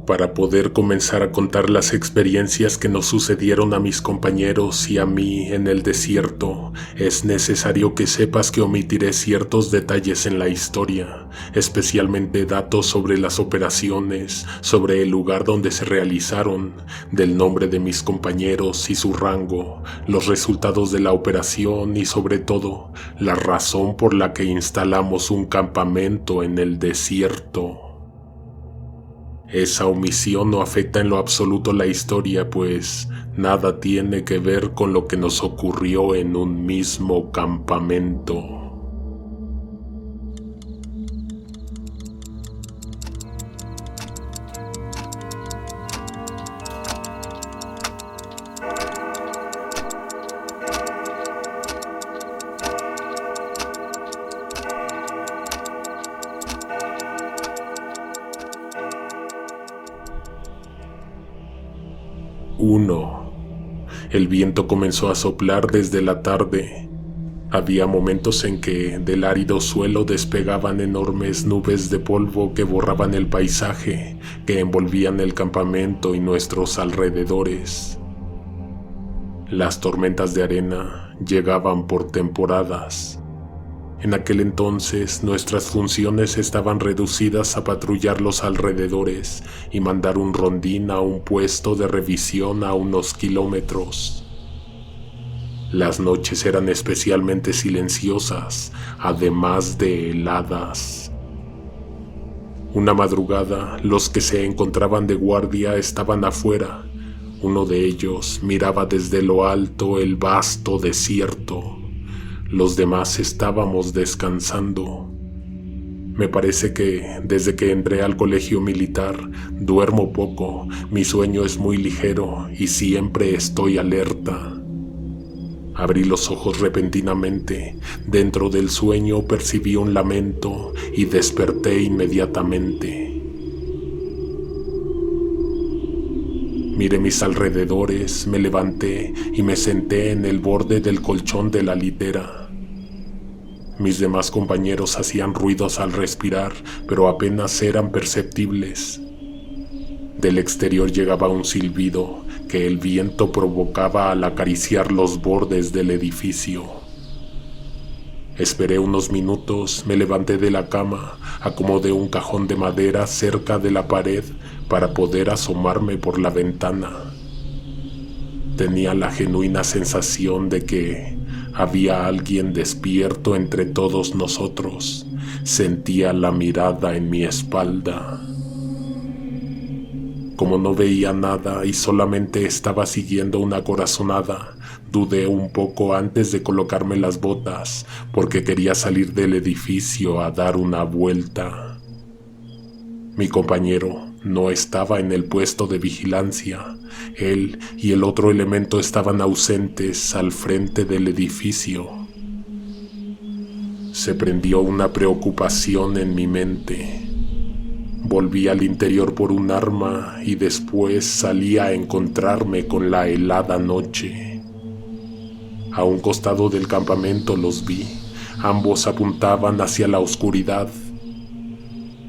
Para poder comenzar a contar las experiencias que nos sucedieron a mis compañeros y a mí en el desierto, es necesario que sepas que omitiré ciertos detalles en la historia, especialmente datos sobre las operaciones, sobre el lugar donde se realizaron, del nombre de mis compañeros y su rango, los resultados de la operación y sobre todo, la razón por la que instalamos un campamento en el desierto. Esa omisión no afecta en lo absoluto la historia, pues nada tiene que ver con lo que nos ocurrió en un mismo campamento. Uno. El viento comenzó a soplar desde la tarde. Había momentos en que del árido suelo despegaban enormes nubes de polvo que borraban el paisaje, que envolvían el campamento y nuestros alrededores. Las tormentas de arena llegaban por temporadas. En aquel entonces nuestras funciones estaban reducidas a patrullar los alrededores y mandar un rondín a un puesto de revisión a unos kilómetros. Las noches eran especialmente silenciosas, además de heladas. Una madrugada, los que se encontraban de guardia estaban afuera. Uno de ellos miraba desde lo alto el vasto desierto. Los demás estábamos descansando. Me parece que desde que entré al colegio militar duermo poco, mi sueño es muy ligero y siempre estoy alerta. Abrí los ojos repentinamente. Dentro del sueño percibí un lamento y desperté inmediatamente. Miré mis alrededores, me levanté y me senté en el borde del colchón de la litera. Mis demás compañeros hacían ruidos al respirar, pero apenas eran perceptibles. Del exterior llegaba un silbido que el viento provocaba al acariciar los bordes del edificio. Esperé unos minutos, me levanté de la cama, acomodé un cajón de madera cerca de la pared para poder asomarme por la ventana. Tenía la genuina sensación de que había alguien despierto entre todos nosotros. Sentía la mirada en mi espalda. Como no veía nada y solamente estaba siguiendo una corazonada, dudé un poco antes de colocarme las botas, porque quería salir del edificio a dar una vuelta. Mi compañero no estaba en el puesto de vigilancia. Él y el otro elemento estaban ausentes al frente del edificio. Se prendió una preocupación en mi mente. Volví al interior por un arma y después salí a encontrarme con la helada noche. A un costado del campamento los vi. Ambos apuntaban hacia la oscuridad.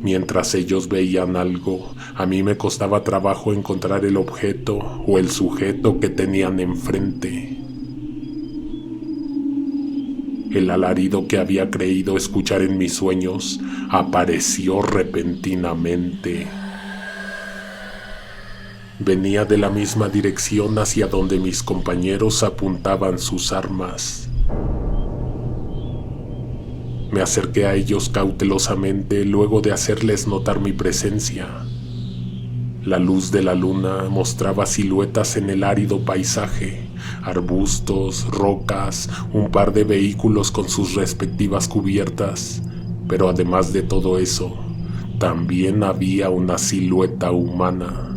Mientras ellos veían algo, a mí me costaba trabajo encontrar el objeto o el sujeto que tenían enfrente. El alarido que había creído escuchar en mis sueños apareció repentinamente. Venía de la misma dirección hacia donde mis compañeros apuntaban sus armas. Me acerqué a ellos cautelosamente luego de hacerles notar mi presencia. La luz de la luna mostraba siluetas en el árido paisaje, arbustos, rocas, un par de vehículos con sus respectivas cubiertas, pero además de todo eso, también había una silueta humana.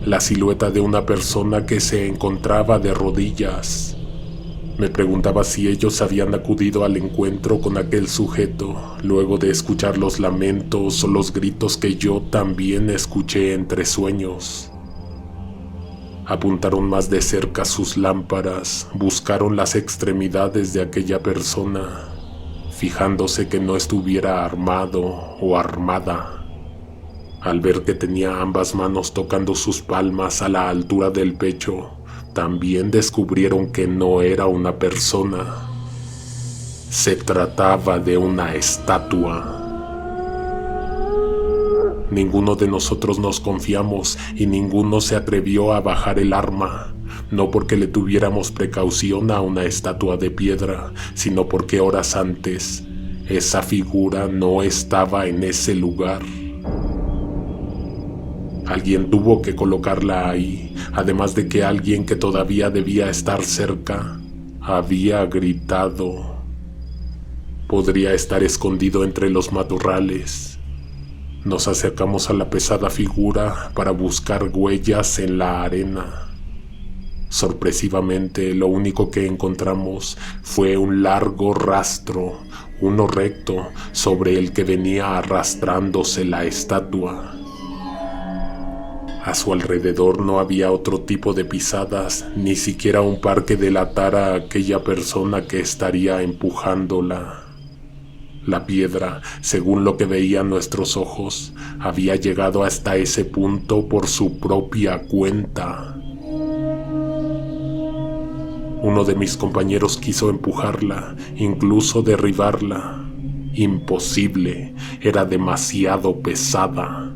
La silueta de una persona que se encontraba de rodillas. Me preguntaba si ellos habían acudido al encuentro con aquel sujeto, luego de escuchar los lamentos o los gritos que yo también escuché entre sueños. Apuntaron más de cerca sus lámparas, buscaron las extremidades de aquella persona. fijándose que no estuviera armado o armada. Al ver que tenía ambas manos tocando sus palmas a la altura del pecho, también descubrieron que no era una persona. Se trataba de una estatua. Ninguno de nosotros nos confiamos y ninguno se atrevió a bajar el arma, no porque le tuviéramos precaución a una estatua de piedra, sino porque horas antes esa figura no estaba en ese lugar. Alguien tuvo que colocarla ahí, además de que alguien que todavía debía estar cerca había gritado. Podría estar escondido entre los matorrales. Nos acercamos a la pesada figura para buscar huellas en la arena. Sorpresivamente, lo único que encontramos fue un largo rastro, uno recto, sobre el que venía arrastrándose la estatua. A su alrededor no había otro tipo de pisadas, ni siquiera un par que delatara a aquella persona que estaría empujándola. La piedra, según lo que veían nuestros ojos, había llegado hasta ese punto por su propia cuenta. Uno de mis compañeros quiso empujarla, incluso derribarla. Imposible, era demasiado pesada.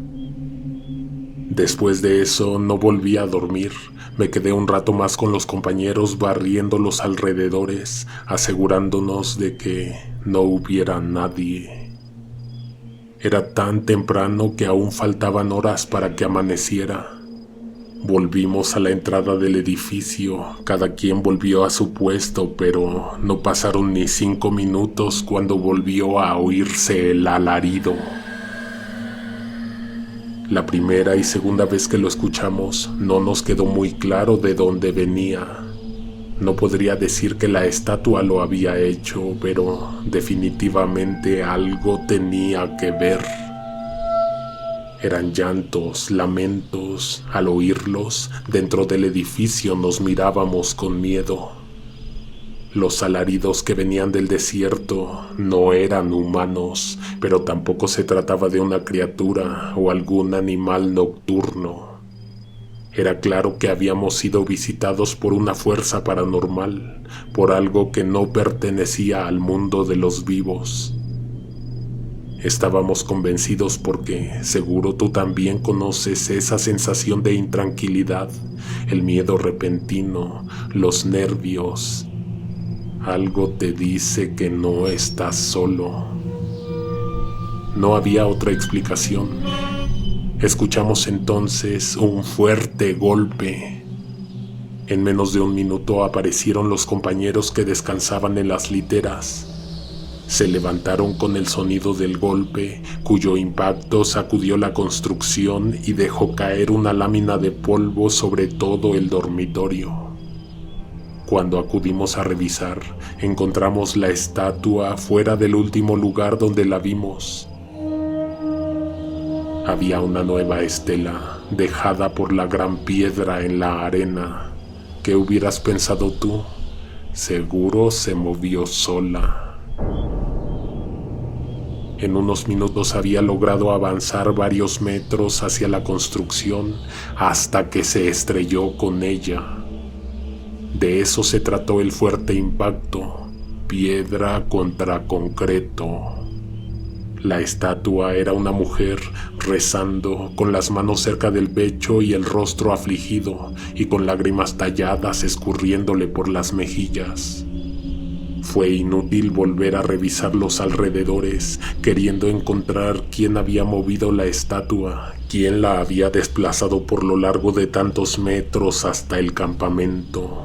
Después de eso no volví a dormir. Me quedé un rato más con los compañeros barriendo los alrededores, asegurándonos de que no hubiera nadie. Era tan temprano que aún faltaban horas para que amaneciera. Volvimos a la entrada del edificio, cada quien volvió a su puesto, pero no pasaron ni 5 minutos cuando volvió a oírse el alarido. La primera y segunda vez que lo escuchamos, no nos quedó muy claro de dónde venía. No podría decir que la estatua lo había hecho, pero definitivamente algo tenía que ver. Eran llantos, lamentos. Al oírlos, dentro del edificio nos mirábamos con miedo. Los alaridos que venían del desierto no eran humanos, pero tampoco se trataba de una criatura o algún animal nocturno. Era claro que habíamos sido visitados por una fuerza paranormal, por algo que no pertenecía al mundo de los vivos. Estábamos convencidos porque seguro tú también conoces esa sensación de intranquilidad, el miedo repentino, los nervios. Algo te dice que no estás solo. No había otra explicación. Escuchamos entonces un fuerte golpe. En menos de 1 minuto aparecieron los compañeros que descansaban en las literas. Se levantaron con el sonido del golpe, cuyo impacto sacudió la construcción y dejó caer una lámina de polvo sobre todo el dormitorio. Cuando acudimos a revisar, encontramos la estatua fuera del último lugar donde la vimos. Había una nueva estela, dejada por la gran piedra en la arena. ¿Qué hubieras pensado tú? Seguro se movió sola. En unos minutos había logrado avanzar varios metros hacia la construcción hasta que se estrelló con ella. De eso se trató el fuerte impacto, piedra contra concreto. La estatua era una mujer rezando, con las manos cerca del pecho y el rostro afligido, y con lágrimas talladas escurriéndole por las mejillas. Fue inútil volver a revisar los alrededores, queriendo encontrar quién había movido la estatua, quién la había desplazado por lo largo de tantos metros hasta el campamento.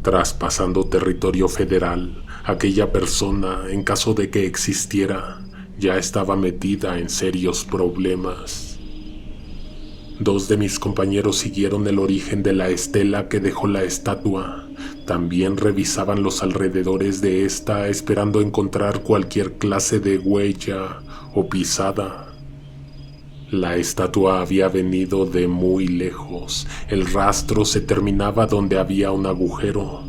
Traspasando territorio federal, aquella persona, en caso de que existiera, ya estaba metida en serios problemas. 2 de mis compañeros siguieron el origen de la estela que dejó la estatua. También revisaban los alrededores de esta, esperando encontrar cualquier clase de huella o pisada. La estatua había venido de muy lejos. El rastro se terminaba donde había un agujero.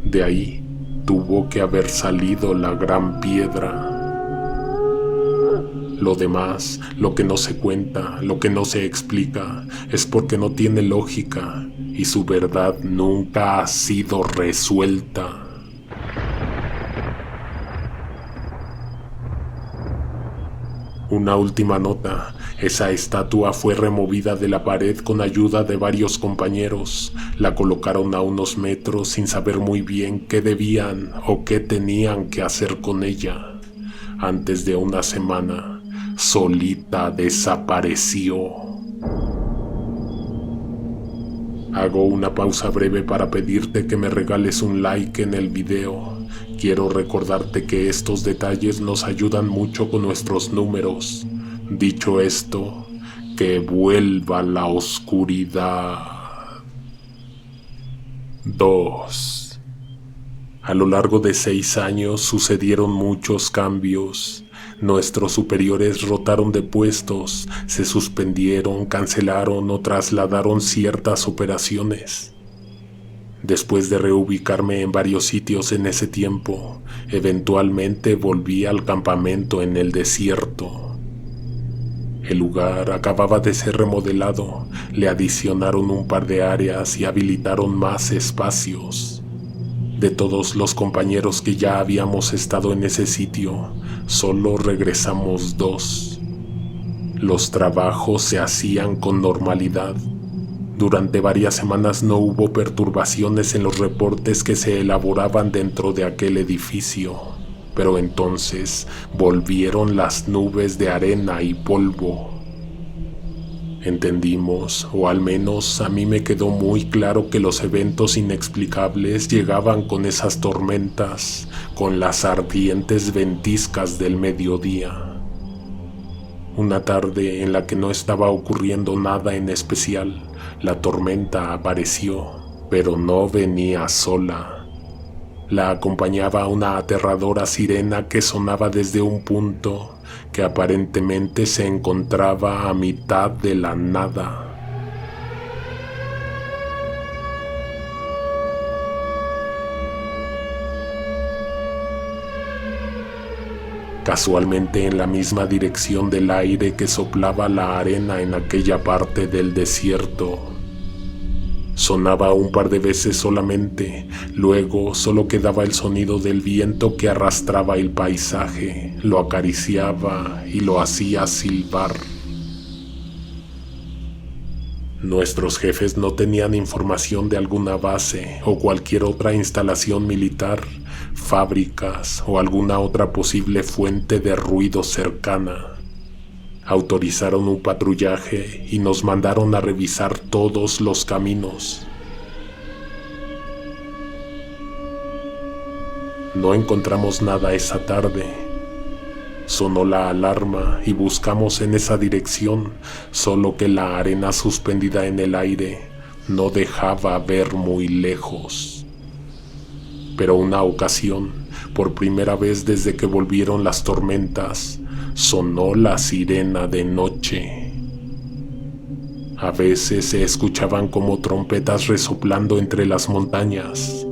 De ahí Tuvo que haber salido la gran piedra. Lo demás, lo que no se cuenta, lo que no se explica, es porque no tiene lógica y su verdad nunca ha sido resuelta. Una última nota: esa estatua fue removida de la pared con ayuda de varios compañeros. La colocaron a unos metros sin saber muy bien qué debían o qué tenían que hacer con ella. Antes de una semana, solita desapareció. Hago una pausa breve para pedirte que me regales un like en el video. Quiero recordarte que estos detalles nos ayudan mucho con nuestros números. Dicho esto, que vuelva la oscuridad. 2. A lo largo de 6 años sucedieron muchos cambios. Nuestros superiores rotaron de puestos, se suspendieron, cancelaron o trasladaron ciertas operaciones. Después de reubicarme en varios sitios en ese tiempo, eventualmente volví al campamento en el desierto. El lugar acababa de ser remodelado, le adicionaron un par de áreas y habilitaron más espacios. De todos los compañeros que ya habíamos estado en ese sitio, solo regresamos 2. Los trabajos se hacían con normalidad. Durante varias semanas no hubo perturbaciones en los reportes que se elaboraban dentro de aquel edificio, pero entonces volvieron las nubes de arena y polvo. Entendimos, o al menos a mí me quedó muy claro, que los eventos inexplicables llegaban con esas tormentas, con las ardientes ventiscas del mediodía. Una tarde en la que no estaba ocurriendo nada en especial, la tormenta apareció, pero no venía sola. La acompañaba una aterradora sirena que sonaba desde un punto que aparentemente se encontraba a mitad de la nada. Casualmente en la misma dirección del aire que soplaba la arena en aquella parte del desierto. Sonaba un par de veces solamente, luego solo quedaba el sonido del viento que arrastraba el paisaje, lo acariciaba y lo hacía silbar. Nuestros jefes no tenían información de alguna base o cualquier otra instalación militar, fábricas o alguna otra posible fuente de ruido cercana. Autorizaron un patrullaje y nos mandaron a revisar todos los caminos. No encontramos nada esa tarde. Sonó la alarma y buscamos en esa dirección, solo que la arena suspendida en el aire no dejaba ver muy lejos. Pero una ocasión, por primera vez desde que volvieron las tormentas, sonó la sirena de noche. A veces se escuchaban como trompetas resoplando entre las montañas.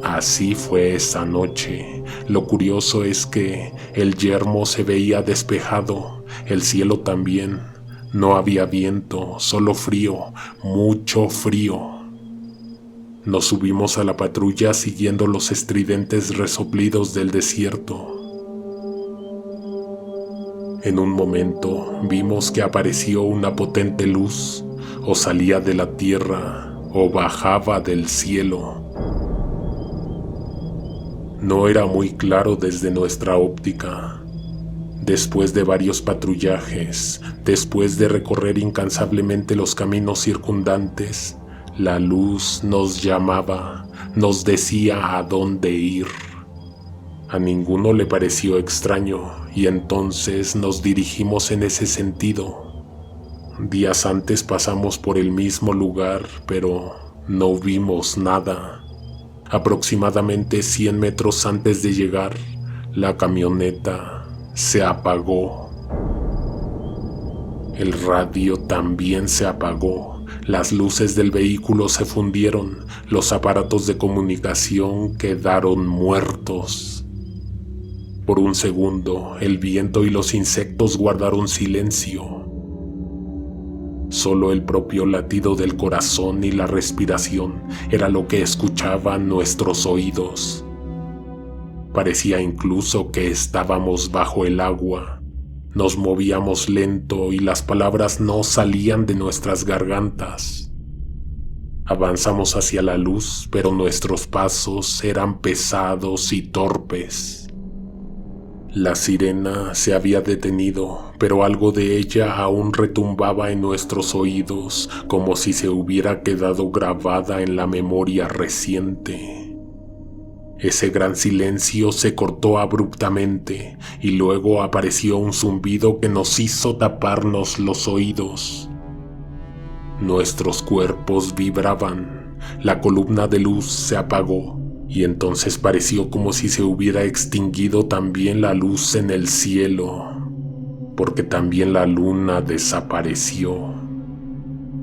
Así fue esa noche. Lo curioso es que el yermo se veía despejado, el cielo también. No había viento, solo frío, mucho frío. Nos subimos a la patrulla siguiendo los estridentes resoplidos del desierto. En un momento vimos que apareció una potente luz, o salía de la tierra o bajaba del cielo. No era muy claro desde nuestra óptica. Después de varios patrullajes, después de recorrer incansablemente los caminos circundantes, la luz nos llamaba, nos decía a dónde ir. A ninguno le pareció extraño y entonces nos dirigimos en ese sentido. Días antes pasamos por el mismo lugar, pero no vimos nada. Aproximadamente 100 metros antes de llegar, la camioneta se apagó. El radio también se apagó. Las luces del vehículo se fundieron, los aparatos de comunicación quedaron muertos. Por un segundo, el viento y los insectos guardaron silencio. Solo el propio latido del corazón y la respiración era lo que escuchaban nuestros oídos. Parecía incluso que estábamos bajo el agua. Nos movíamos lento y las palabras no salían de nuestras gargantas. Avanzamos hacia la luz, pero nuestros pasos eran pesados y torpes. La sirena se había detenido, pero algo de ella aún retumbaba en nuestros oídos, como si se hubiera quedado grabada en la memoria reciente. Ese gran silencio se cortó abruptamente y luego apareció un zumbido que nos hizo taparnos los oídos. Nuestros cuerpos vibraban, la columna de luz se apagó y entonces pareció como si se hubiera extinguido también la luz en el cielo, porque también la luna desapareció.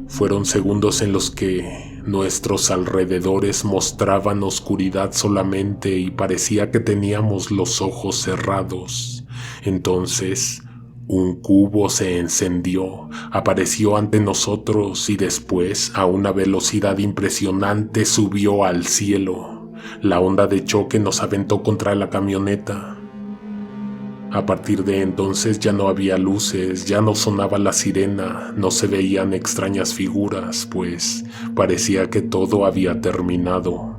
Fueron segundos en los que nuestros alrededores mostraban oscuridad solamente y parecía que teníamos los ojos cerrados. Entonces, un cubo se encendió, apareció ante nosotros y después, a una velocidad impresionante, subió al cielo. La onda de choque nos aventó contra la camioneta. A partir de entonces ya no había luces, ya no sonaba la sirena, no se veían extrañas figuras, pues parecía que todo había terminado.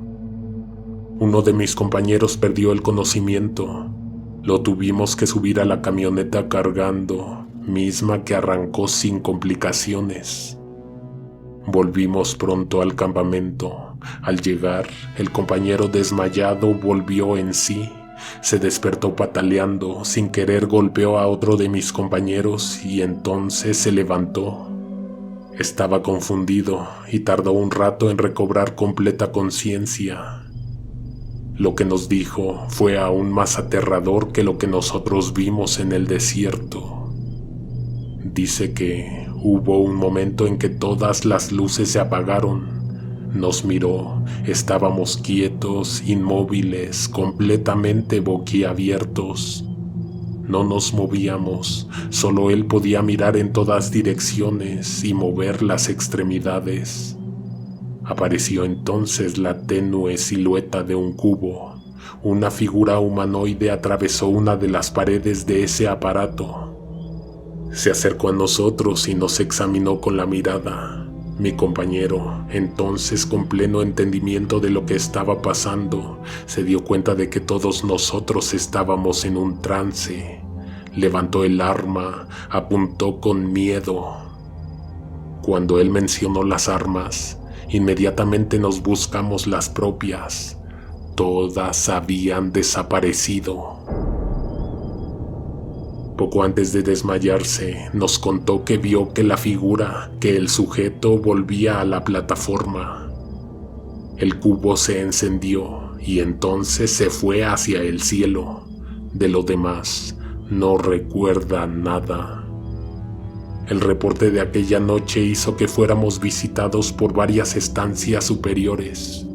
Uno de mis compañeros perdió el conocimiento. Lo tuvimos que subir a la camioneta cargando, misma que arrancó sin complicaciones. Volvimos pronto al campamento. Al llegar, el compañero desmayado volvió en sí. Se despertó pataleando, sin querer golpeó a otro de mis compañeros y entonces se levantó. Estaba confundido y tardó un rato en recobrar completa conciencia. Lo que nos dijo fue aún más aterrador que lo que nosotros vimos en el desierto. Dice que hubo un momento en que todas las luces se apagaron. Nos miró, estábamos quietos, inmóviles, completamente boquiabiertos. No nos movíamos, solo él podía mirar en todas direcciones y mover las extremidades. Apareció entonces la tenue silueta de un cubo. Una figura humanoide atravesó una de las paredes de ese aparato. Se acercó a nosotros y nos examinó con la mirada. Mi compañero, entonces con pleno entendimiento de lo que estaba pasando, se dio cuenta de que todos nosotros estábamos en un trance. Levantó el arma, apuntó con miedo. Cuando él mencionó las armas, inmediatamente nos buscamos las propias. Todas habían desaparecido. Poco antes de desmayarse, nos contó que vio que el sujeto volvía a la plataforma. El cubo se encendió y entonces se fue hacia el cielo. De lo demás, no recuerda nada. El reporte de aquella noche hizo que fuéramos visitados por varias estancias superiores.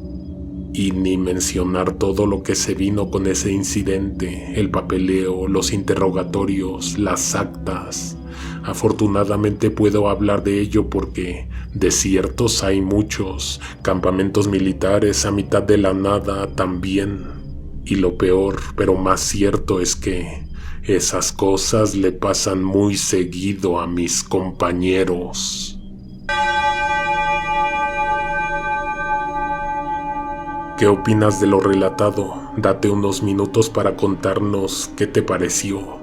Y ni mencionar todo lo que se vino con ese incidente, el papeleo, los interrogatorios, las actas. Afortunadamente puedo hablar de ello porque desiertos hay muchos, campamentos militares a mitad de la nada también. Y lo peor, pero más cierto, es que esas cosas le pasan muy seguido a mis compañeros. ¿Qué opinas de lo relatado? Date unos minutos para contarnos qué te pareció.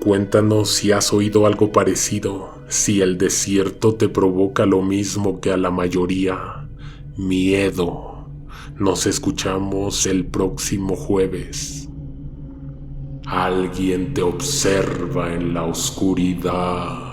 Cuéntanos si has oído algo parecido, si el desierto te provoca lo mismo que a la mayoría, miedo. Nos escuchamos el próximo jueves. Alguien te observa en la oscuridad.